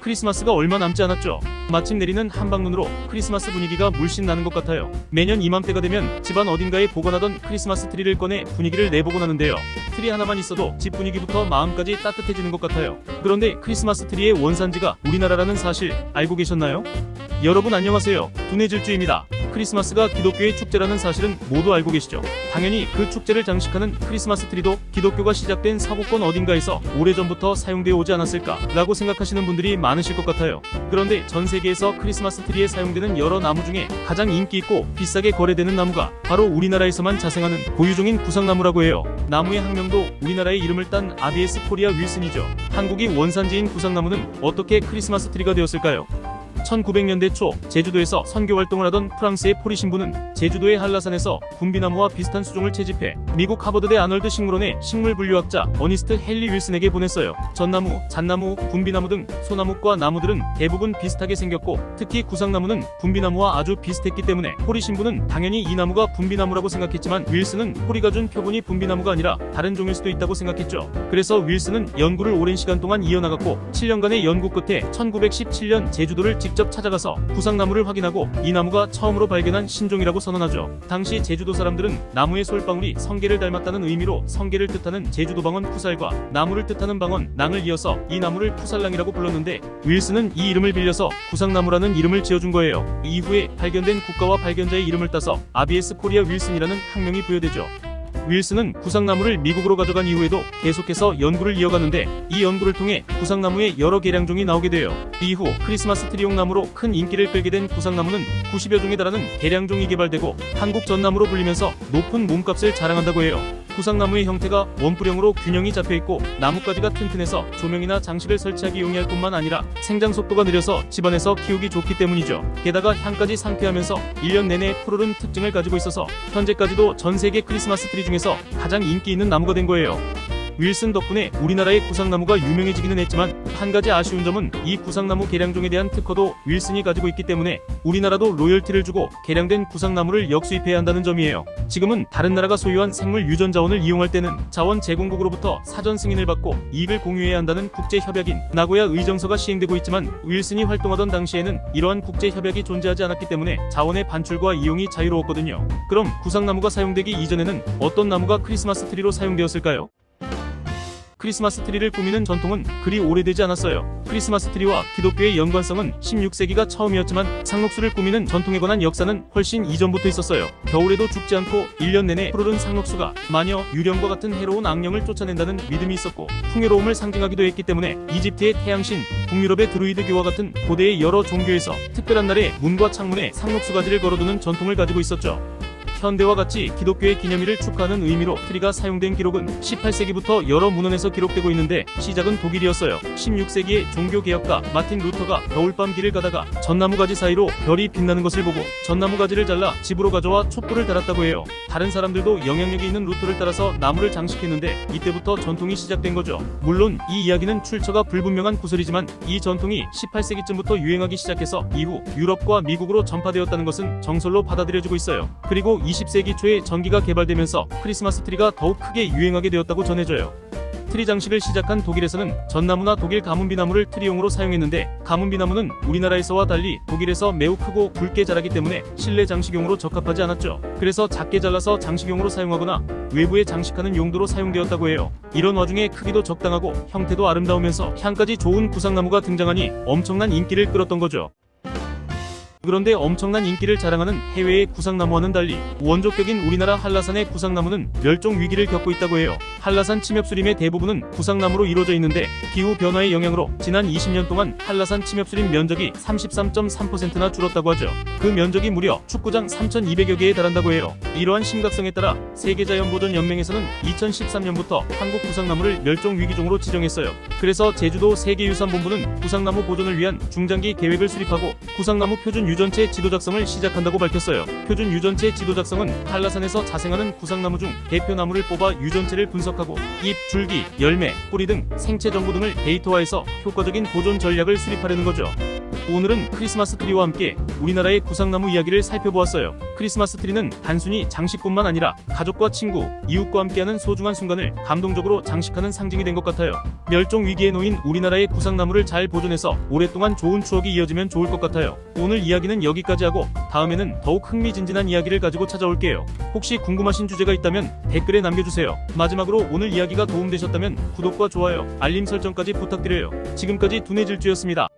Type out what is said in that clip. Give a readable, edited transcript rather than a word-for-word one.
크리스마스가 얼마 남지 않았죠. 마침 내리는 한방눈으로 크리스마스 분위기가 물씬 나는 것 같아요. 매년 이맘때가 되면 집안 어딘가에 보관하던 크리스마스 트리를 꺼내 분위기를 내보곤 하는데요. 트리 하나만 있어도 집 분위기부터 마음까지 따뜻해지는 것 같아요. 그런데 크리스마스 트리의 원산지가 우리나라라는 사실 알고 계셨나요? 여러분 안녕하세요. 두뇌질주입니다. 크리스마스가 기독교의 축제라는 사실은 모두 알고 계시죠? 당연히 그 축제를 장식하는 크리스마스 트리도 기독교가 시작된 서구권 어딘가에서 오래전부터 사용되어 오지 않았을까 라고 생각하시는 분들이 많으실 것 같아요. 그런데 전 세계에서 크리스마스 트리에 사용되는 여러 나무 중에 가장 인기 있고 비싸게 거래되는 나무가 바로 우리나라에서만 자생하는 고유종인 구상나무라고 해요. 나무의 학명도 우리나라의 이름을 딴 아비에스 코리아 윌슨이죠. 한국이 원산지인 구상나무는 어떻게 크리스마스 트리가 되었을까요? 1900년대 초 제주도에서 선교 활동을 하던 프랑스의 포리 신부는 제주도의 한라산에서 분비나무와 비슷한 수종을 채집해 미국 하버드대 아널드 식물원의 식물분류학자 어니스트 헨리 윌슨에게 보냈어요. 전나무, 잣나무, 분비나무 등 소나무과 나무들은 대부분 비슷하게 생겼고 특히 구상나무는 분비나무와 아주 비슷했기 때문에 포리 신부는 당연히 이 나무가 분비나무라고 생각했지만 윌슨은 포리가 준 표본이 분비나무가 아니라 다른 종일 수도 있다고 생각했죠. 그래서 윌슨은 연구를 오랜 시간 동안 이어나갔고 7년간의 연구 끝에 1917년 제주도를 직접 찾아가서 구상나무를 확인하고 이 나무가 처음으로 발견한 신종이라고 선언하죠. 당시 제주도 사람들은 나무의 솔방울이 성게를 닮았다는 의미로 성게를 뜻하는 제주도방언 푸살과 나무를 뜻하는 방언 낭을 이어서 이 나무를 푸살낭이라고 불렀는데 윌슨은 이 이름을 빌려서 구상나무라는 이름을 지어준 거예요. 이후에 발견된 국가와 발견자의 이름을 따서 아비에스 코리아 윌슨이라는 학명이 부여되죠. 윌슨은 구상나무를 미국으로 가져간 이후에도 계속해서 연구를 이어가는데 이 연구를 통해 구상나무의 여러 개량종이 나오게 돼요. 이후 크리스마스 트리용 나무로 큰 인기를 끌게 된 구상나무는 90여 종에 달하는 개량종이 개발되고 한국 전나무로 불리면서 높은 몸값을 자랑한다고 해요. 구상나무의 형태가 원뿔형으로 균형이 잡혀있고 나뭇가지가 튼튼해서 조명이나 장식을 설치하기 용이할 뿐만 아니라 생장 속도가 느려서 집안에서 키우기 좋기 때문이죠. 게다가 향까지 상쾌하면서 1년 내내 푸르른 특징을 가지고 있어서 현재까지도 전 세계 크리스마스 트리 중에서 가장 인기 있는 나무가 된 거예요. 윌슨 덕분에 우리나라의 구상나무가 유명해지기는 했지만 한 가지 아쉬운 점은 이 구상나무 개량종에 대한 특허도 윌슨이 가지고 있기 때문에 우리나라도 로열티를 주고 개량된 구상나무를 역수입해야 한다는 점이에요. 지금은 다른 나라가 소유한 생물 유전 자원을 이용할 때는 자원 제공국으로부터 사전 승인을 받고 이익을 공유해야 한다는 국제협약인 나고야 의정서가 시행되고 있지만 윌슨이 활동하던 당시에는 이러한 국제협약이 존재하지 않았기 때문에 자원의 반출과 이용이 자유로웠거든요. 그럼 구상나무가 사용되기 이전에는 어떤 나무가 크리스마스 트리로 사용되었을까요? 크리스마스 트리를 꾸미는 전통은 그리 오래되지 않았어요. 크리스마스 트리와 기독교의 연관성은 16세기가 처음이었지만 상록수를 꾸미는 전통에 관한 역사는 훨씬 이전부터 있었어요. 겨울에도 죽지 않고 1년 내내 푸르른 상록수가 마녀, 유령과 같은 해로운 악령을 쫓아낸다는 믿음이 있었고 풍요로움을 상징하기도 했기 때문에 이집트의 태양신, 북유럽의 드루이드교와 같은 고대의 여러 종교에서 특별한 날에 문과 창문에 상록수 가지를 걸어두는 전통을 가지고 있었죠. 현대와 같이 기독교의 기념일을 축하하는 의미로 트리가 사용된 기록은 18세기부터 여러 문헌에서 기록되고 있는데 시작은 독일이었어요. 16세기에 종교개혁가 마틴 루터가 겨울밤 길을 가다가 전나무 가지 사이로 별이 빛나는 것을 보고 전나무 가지를 잘라 집으로 가져와 촛불을 달았다고 해요. 다른 사람들도 영향력이 있는 루터를 따라서 나무를 장식했는데 이때부터 전통이 시작된 거죠. 물론 이 이야기는 출처가 불분명한 구설이지만 이 전통이 18세기쯤부터 유행하기 시작해서 이후 유럽과 미국으로 전파되었다는 것은 정설로 받아들여지고 있어요. 그리고 20세기 초에 전기가 개발되면서 크리스마스 트리가 더욱 크게 유행하게 되었다고 전해져요. 트리 장식을 시작한 독일에서는 전나무나 독일 가문비나무를 트리용으로 사용했는데 가문비나무는 우리나라에서와 달리 독일에서 매우 크고 굵게 자라기 때문에 실내 장식용으로 적합하지 않았죠. 그래서 작게 잘라서 장식용으로 사용하거나 외부에 장식하는 용도로 사용되었다고 해요. 이런 와중에 크기도 적당하고 형태도 아름다우면서 향까지 좋은 구상나무가 등장하니 엄청난 인기를 끌었던 거죠. 그런데 엄청난 인기를 자랑하는 해외의 구상나무와는 달리 원조격인 우리나라 한라산의 구상나무는 멸종 위기를 겪고 있다고 해요. 한라산 침엽수림의 대부분은 구상나무로 이루어져 있는데 기후 변화의 영향으로 지난 20년 동안 한라산 침엽수림 면적이 33.3%나 줄었다고 하죠. 그 면적이 무려 축구장 3,200여 개에 달한다고 해요. 이러한 심각성에 따라 세계자연보전연맹에서는 2013년부터 한국 구상나무를 멸종 위기종으로 지정했어요. 그래서 제주도 세계유산본부는 구상나무 보존을 위한 중장기 계획을 수립하고 구상나무 표준 유전체 지도 작성을 시작한다고 밝혔어요. 표준 유전체 지도 작성은 한라산에서 자생하는 구상나무 중 대표나무를 뽑아 유전체를 분석하고 잎, 줄기, 열매, 뿌리 등 생체 정보 등을 데이터화해서 효과적인 보존 전략을 수립하려는 거죠. 오늘은 크리스마스 트리와 함께 우리나라의 구상나무 이야기를 살펴보았어요. 크리스마스 트리는 단순히 장식뿐만 아니라 가족과 친구, 이웃과 함께하는 소중한 순간을 감동적으로 장식하는 상징이 된 것 같아요. 멸종 위기에 놓인 우리나라의 구상나무를 잘 보존해서 오랫동안 좋은 추억이 이어지면 좋을 것 같아요. 오늘 이야기는 여기까지 하고 다음에는 더욱 흥미진진한 이야기를 가지고 찾아올게요. 혹시 궁금하신 주제가 있다면 댓글에 남겨주세요. 마지막으로 오늘 이야기가 도움되셨다면 구독과 좋아요, 알림 설정까지 부탁드려요. 지금까지 두뇌질주였습니다.